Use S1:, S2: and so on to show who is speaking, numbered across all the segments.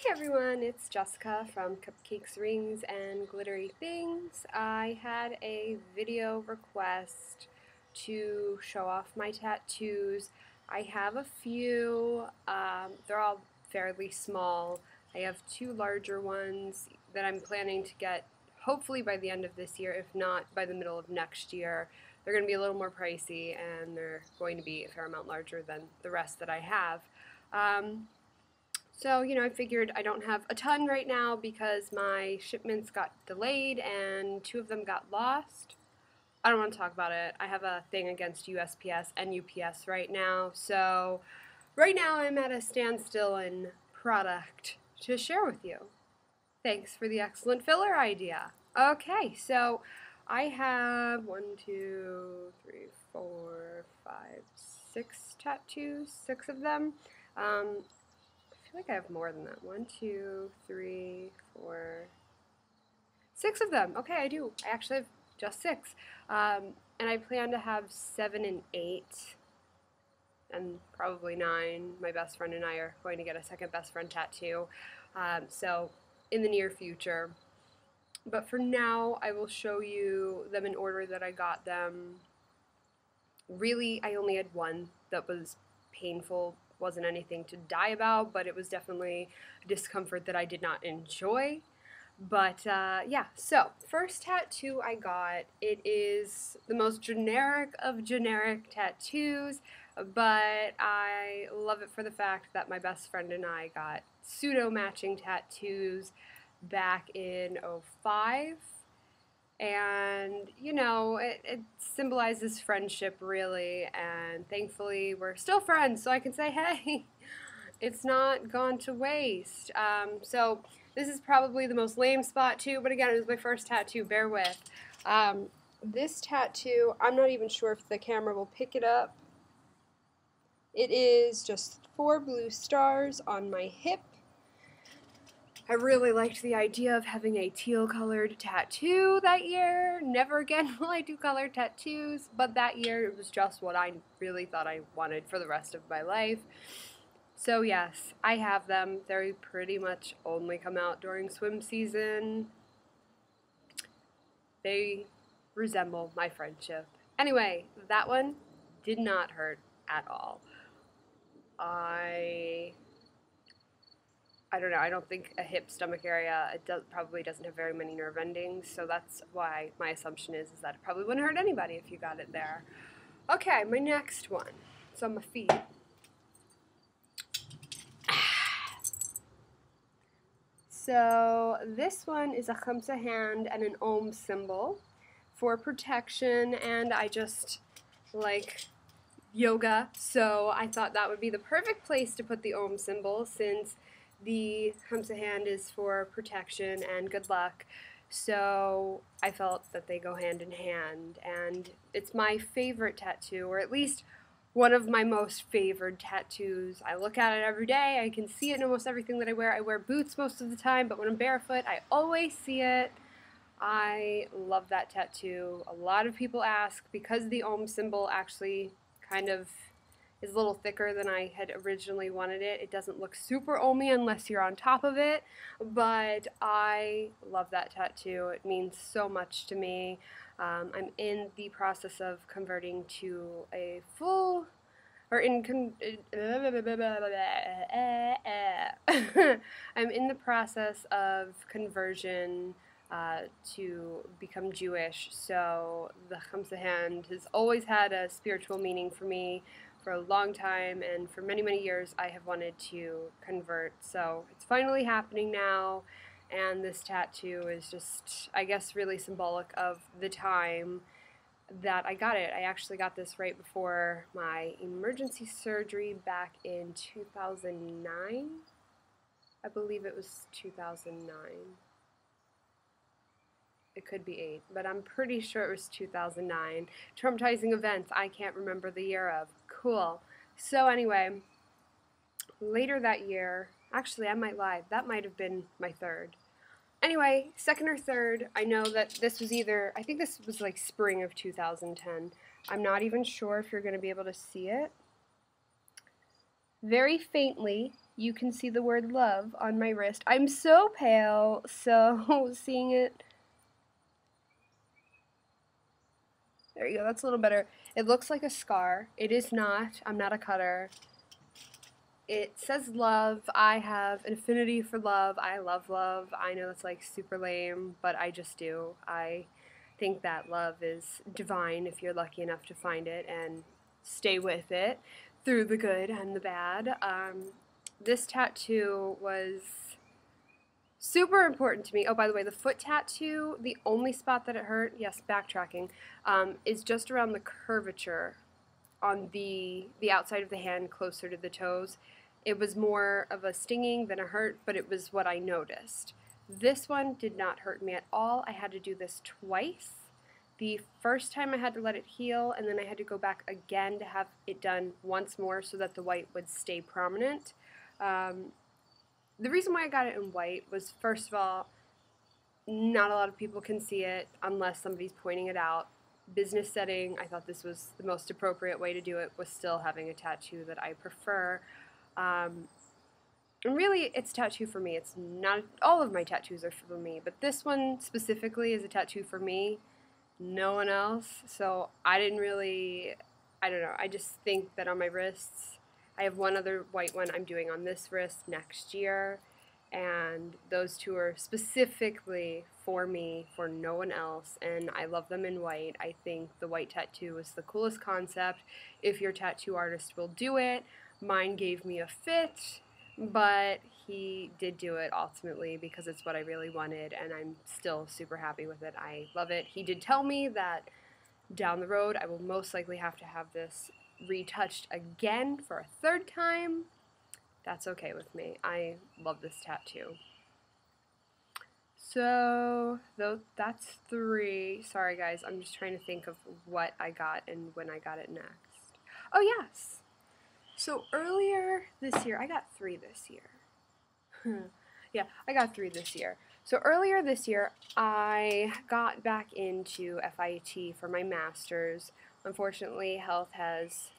S1: Hey everyone, it's Jessica from Cupcakes, Rings, and Glittery Things. I had a video request to show off my tattoos. I have a few, they're all fairly small. I have two larger ones that I'm planning to get hopefully by the end of this year, if not by the middle of next year. They're going to be a little more pricey and they're going to be a fair amount larger than the rest that I have. So, I figured I don't have a ton right now because my shipments got delayed and two of them got lost. I don't want to talk about it. I have a thing against USPS and UPS right now. So, right now I'm at a standstill in product to share with you. Thanks for the excellent filler idea. Okay, so I have 6 of them. I feel like I have more than that. 1, 2, 3, 4, 6 of them. Okay, I do. I actually have just 6. And I plan to have 7 and 8, and probably 9. My best friend and I are going to get a second best friend tattoo. So in the near future. But for now, I will show you them in order that I got them. Really, I only had one that was painful. Wasn't anything to die about, but it was definitely discomfort that I did not enjoy. But yeah, so first tattoo I got, it is the most generic of generic tattoos, but I love it for the fact that my best friend and I got pseudo-matching tattoos back in '05. And, it symbolizes friendship, really, and thankfully we're still friends, so I can say, hey, it's not gone to waste. So this is probably the most lame spot, too, but again, it was my first tattoo, bear with. This tattoo, I'm not even sure if the camera will pick it up. It is just 4 blue stars on my hip. I really liked the idea of having a teal-colored tattoo that year. Never again will I do colored tattoos, but that year it was just what I really thought I wanted for the rest of my life. So yes, I have them. They pretty much only come out during swim season. They resemble my friendship. Anyway, that one did not hurt at all. I don't know, I don't think a hip stomach area, probably doesn't have very many nerve endings, so that's why my assumption is that it probably wouldn't hurt anybody if you got it there. Okay, my next one. It's on my feet. So this one is a Hamsa Hand and an Om symbol for protection, and I just like yoga, so I thought that would be the perfect place to put the Om symbol since the Hamsa Hand is for protection and good luck, so I felt that they go hand in hand, and it's my favorite tattoo, or at least one of my most favored tattoos. I look at it every day, I can see it in almost everything that I wear. I wear boots most of the time, but when I'm barefoot, I always see it. I love that tattoo. A lot of people ask, because the Om symbol actually kind of is a little thicker than I had originally wanted it. It doesn't look super Omi unless you're on top of it, but I love that tattoo. It means so much to me. I'm in the process of converting to a full, or I'm in the process of conversion to become Jewish, so the Hamsa Hand has always had a spiritual meaning for me for a long time, and for many, many years I have wanted to convert, so it's finally happening now, and this tattoo is just, I guess, really symbolic of the time that I got it. I actually got this right before my emergency surgery back in 2009. I believe it was 2009. It could be 8, but I'm pretty sure it was 2009. Traumatizing events I can't remember the year of. Cool. So anyway, later that year, actually I might lie, that might have been my 3rd. Anyway, 2nd or 3rd, I know that this was either, I think this was like spring of 2010. I'm not even sure if you're going to be able to see it. Very faintly, you can see the word love on my wrist. I'm so pale, so seeing it, there you go, that's a little better. It looks like a scar. It is not. I'm not a cutter. It says love. I have an affinity for love. I love love. I know it's like super lame, but I just do. I think that love is divine if you're lucky enough to find it and stay with it through the good and the bad. This tattoo was super important to me. Oh, by the way, the foot tattoo, the only spot that it hurt, yes, backtracking, is just around the curvature on the outside of the hand closer to the toes. It was more of a stinging than a hurt, but it was what I noticed. This one did not hurt me at all. I had to do this twice. The first time I had to let it heal, and then I had to go back again to have it done once more so that the white would stay prominent. The reason why I got it in white was, first of all, not a lot of people can see it unless somebody's pointing it out. Business setting, I thought this was the most appropriate way to do it, was still having a tattoo that I prefer. And really, it's a tattoo for me. It's not, all of my tattoos are for me, but this one specifically is a tattoo for me, no one else. So I didn't really, I don't know, I just think that on my wrists, I have one other white one I'm doing on this wrist next year, and those two are specifically for me, for no one else, and I love them in white. I think the white tattoo is the coolest concept if your tattoo artist will do it. Mine gave me a fit, but he did do it ultimately because it's what I really wanted, and I'm still super happy with it. I love it. He did tell me that down the road I will most likely have to have this retouched again for a third time. That's okay with me. I love this tattoo. So, that's 3. Sorry guys, I'm just trying to think of what I got and when I got it next. Oh yes! So earlier this year, I got 3 this year. Yeah, I got 3 this year. So earlier this year, I got back into FIT for my master's. Unfortunately, health has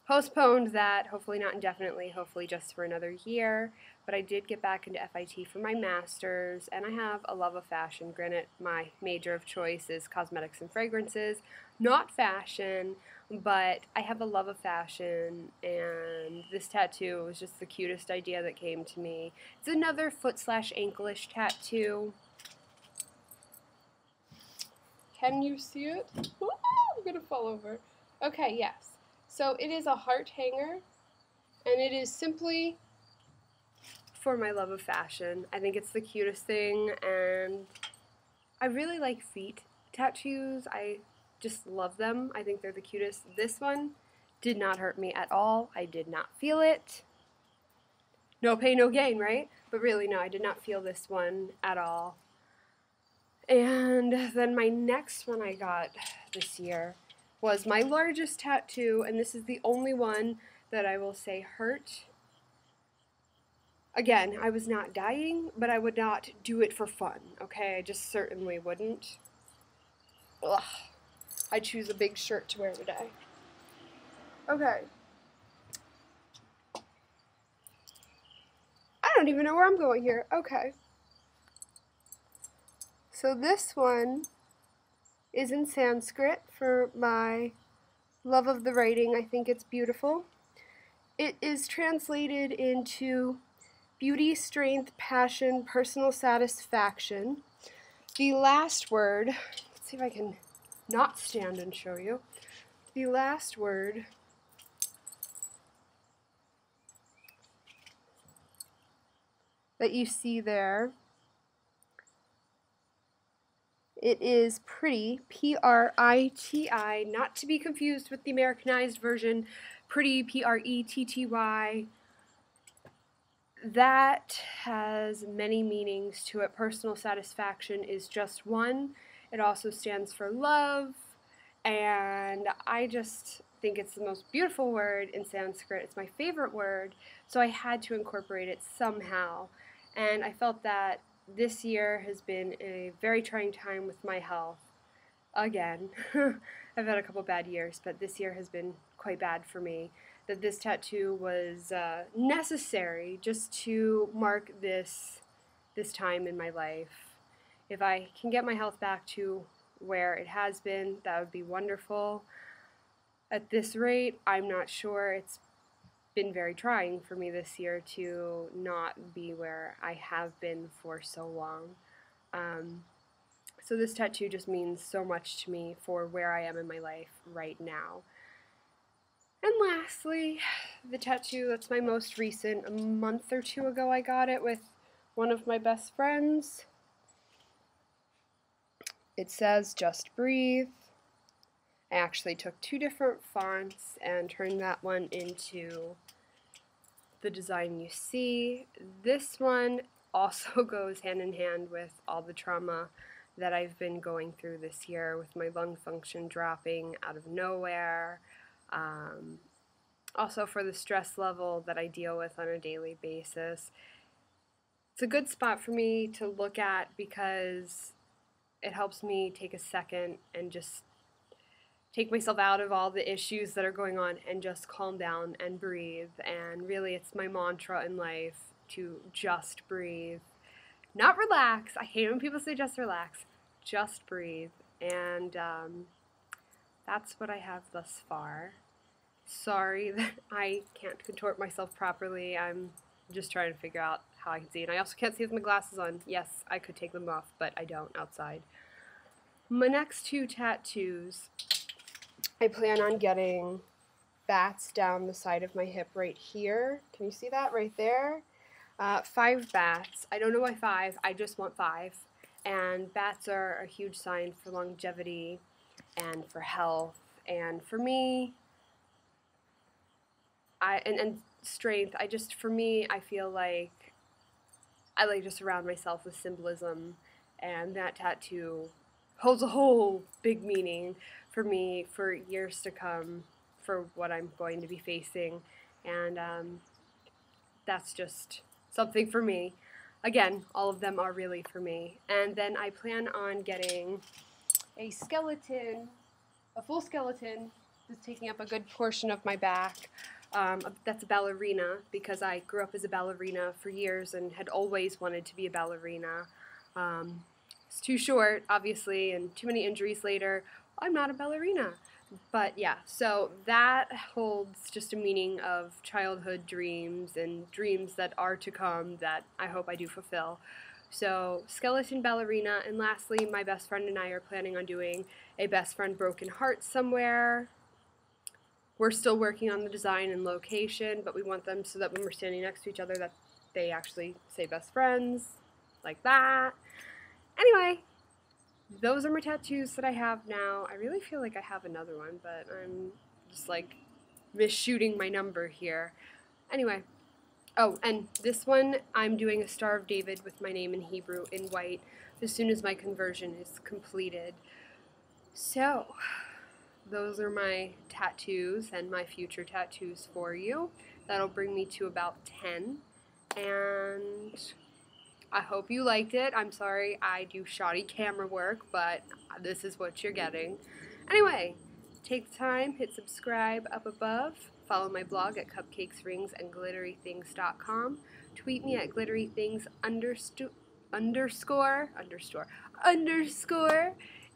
S1: postponed that, hopefully not indefinitely, hopefully just for another year, but I did get back into FIT for my master's, and I have a love of fashion. Granted, my major of choice is cosmetics and fragrances, not fashion, but I have a love of fashion, and this tattoo was just the cutest idea that came to me. It's another foot/ankle-ish tattoo. Can you see it? Oh, I'm gonna fall over. Okay, yes. So it is a heart hanger, and it is simply for my love of fashion. I think it's the cutest thing, and I really like feet tattoos. I just love them. I think they're the cutest. This one did not hurt me at all. I did not feel it. No pain, no gain, right? But really, no, I did not feel this one at all. And then my next one I got this year was my largest tattoo, and this is the only one that I will say hurt. Again, I was not dying, but I would not do it for fun, okay? I just certainly wouldn't. Ugh. I choose a big shirt to wear today. Okay. I don't even know where I'm going here. Okay. So this one is in Sanskrit for my love of the writing. I think it's beautiful. It is translated into beauty, strength, passion, personal satisfaction. The last word, let's see if I can not stand and show you. The last word that you see there, it is pretty, P-R-I-T-I, not to be confused with the Americanized version, pretty, P-R-E-T-T-Y. That has many meanings to it. Personal satisfaction is just one. It also stands for love, and I just think it's the most beautiful word in Sanskrit. It's my favorite word, so I had to incorporate it somehow. And I felt that this year has been a very trying time with my health. Again, I've had a couple bad years, but this year has been quite bad for me. that this tattoo was necessary just to mark this time in my life. If I can get my health back to where it has been, that would be wonderful. At this rate, I'm not sure. It's been very trying for me this year to not be where I have been for so long. So this tattoo just means so much to me for where I am in my life right now. And lastly, the tattoo that's my most recent, a month or two ago I got it with one of my best friends. It says, "Just breathe." I actually took 2 different fonts and turned that one into the design you see. This one also goes hand in hand with all the trauma that I've been going through this year, with my lung function dropping out of nowhere. Also for the stress level that I deal with on a daily basis. It's a good spot for me to look at because it helps me take a second and just take myself out of all the issues that are going on and just calm down and breathe. And really, it's my mantra in life to just breathe. Not relax. I hate when people say just relax. Just breathe. And that's what I have thus far. Sorry that I can't contort myself properly. I'm just trying to figure out how I can see. And I also can't see with my glasses on. Yes, I could take them off, but I don't outside. My next 2 tattoos, I plan on getting bats down the side of my hip right here. Can you see that right there? 5 bats. I don't know why 5. I just want 5. And bats are a huge sign for longevity and for health. And for me, and strength. For me, I feel like I like to surround myself with symbolism, and that tattoo holds a whole big meaning for me for years to come, for what I'm going to be facing, and that's just something for me. Again, all of them are really for me. And then I plan on getting a skeleton, a full skeleton, that's taking up a good portion of my back. That's a ballerina, because I grew up as a ballerina for years and had always wanted to be a ballerina. It's too short, obviously, and too many injuries later. I'm not a ballerina. But yeah, so that holds just a meaning of childhood dreams and dreams that are to come that I hope I do fulfill. So skeleton, ballerina, and lastly, my best friend and I are planning on doing a best friend broken heart somewhere. We're still working on the design and location, but we want them so that when we're standing next to each other that they actually say best friends, like that. Anyway, those are my tattoos that I have now. I really feel like I have another one, but I'm just like misshooting my number here. Anyway, oh, and this one, I'm doing a Star of David with my name in Hebrew in white as soon as my conversion is completed. So, those are my tattoos and my future tattoos for you. That'll bring me to about 10. And I hope you liked it. I'm sorry I do shoddy camera work, but this is what you're getting. Anyway, take the time, hit subscribe up above, follow my blog at cupcakesringsandglitterythings.com, tweet me at glitterythings underscore,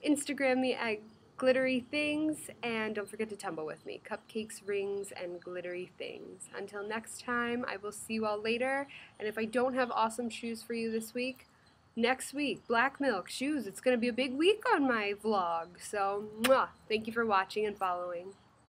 S1: Instagram me at glittery things, and don't forget to tumble with me, cupcakes, rings, and glittery things. Until next time, I will see you all later, and if I don't have awesome shoes for you this week, next week, black milk, shoes, it's going to be a big week on my vlog, so mwah, thank you for watching and following.